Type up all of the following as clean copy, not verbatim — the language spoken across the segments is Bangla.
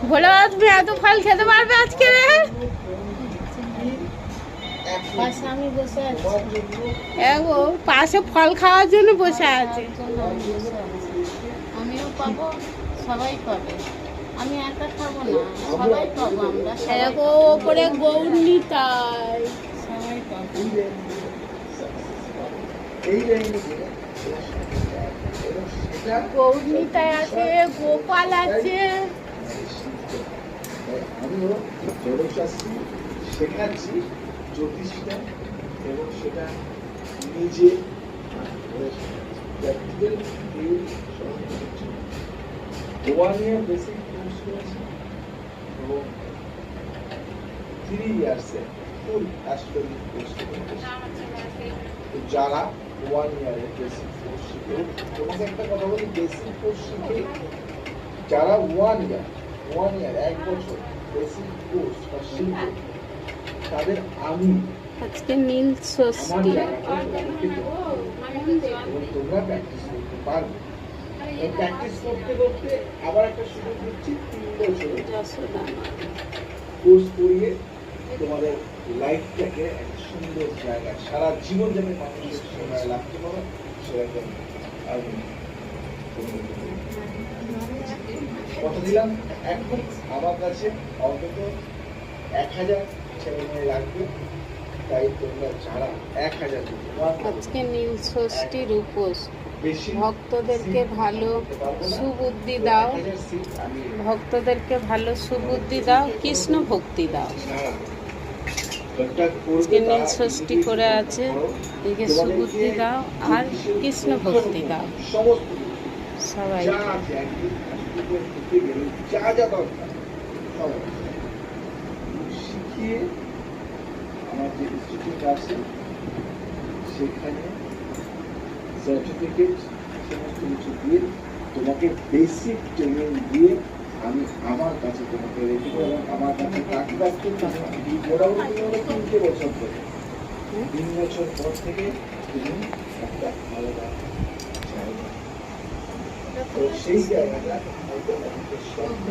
ভোলা তুমি এত ফল খেতে পারবে আজকে রে? আমি বসে আছি, এগো পাশে ফল খাওয়ার জন্য বসে আছে। আমিও পাবো, সবাই পাবে, আমি একা খাবো না, সবাই পাবো, আমরা এগো ওপরে গৌরনীতাই সবাই পাবো। গৌরনীতায় আছে, গোপাল আছে। আমিও জনশাস্ত্রী শেখাচ্ছি, জ্যোতিষটা, এবং সেটা নিজে practical one year basic course করেছি এবং 3 ইয়ার্সে ফুল অ্যাস্ট্রোলজি কোর্স করেছি। যারা 1 ইয়ারে বেসিক কোর্স শিখে, তোমাকে একটা কথা বলি, বেসিক কোর্স শিখে যারা 1 ইয়ার 1 বছর বেসিক কোর্স বা শিখে, তাদের আমি আজকে নীল ষষ্ঠী। তোমরা প্র্যাকটিস করতে পারবে। প্র্যাকটিস করতে করতে আবার একটা সুযোগ দিচ্ছি, 3 বছর কোর্স করিয়ে তোমাদের লাইফটাকে একটা সুন্দর জায়গায় সারা জীবন যাতে মানুষের সেবায় লাগতে পারো, সেরকম আমি কথা দিলাম। এখন আমার কাছে অন্তত 1000 ছেলে মেয়ে লাগবে, তাই তোমরা যারা 1000 আজকে নীল ষষ্ঠীর উপোস। ভক্তদেরকে ভালো সুবুদ্ধি দাও, ভক্তদেরকে ভালো সুবুদ্ধি দাও, কৃষ্ণ ভক্তি দাও। আজকে নীল ষষ্ঠী করে আছে, এদিকে সুবুদ্ধি দাও আর কৃষ্ণ ভক্তি দাও সবাই। যা যা দরকার শিখিয়ে আমার যে ইনস্টিটিউট আছে সেখানে সার্টিফিকেট সমস্ত কিছু দিয়ে তোমাকে বেসিক ট্রেনিং দিয়ে আমি আমার কাছে তোমাকে রেডি করে, আমার কাছে থাকতে মোটামুটি 3 বছর ধরে, 3 বছর পর থেকে তুমি একটা আলাদা জায়গা, তো সেই জায়গাটা হয়তো অনেকের স্বপ্ন,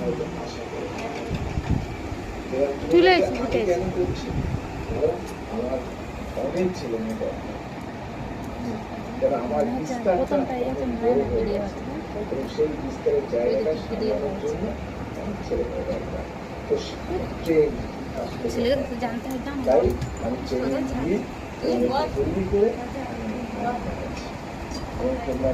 হয়তো আশা করে কেন করছি, কারণ আমার অনেক ছেলে মেয়ে দরকার, যারা আমার বিস্তারটা এবং সেই বিস্তারের জায়গাটা সামলানোর জন্য অনেক ছেলে মেয়ে দরকার। তো ট্রেন তাই আমি ট্রেনিং দিয়ে তৈরি করে তোমরা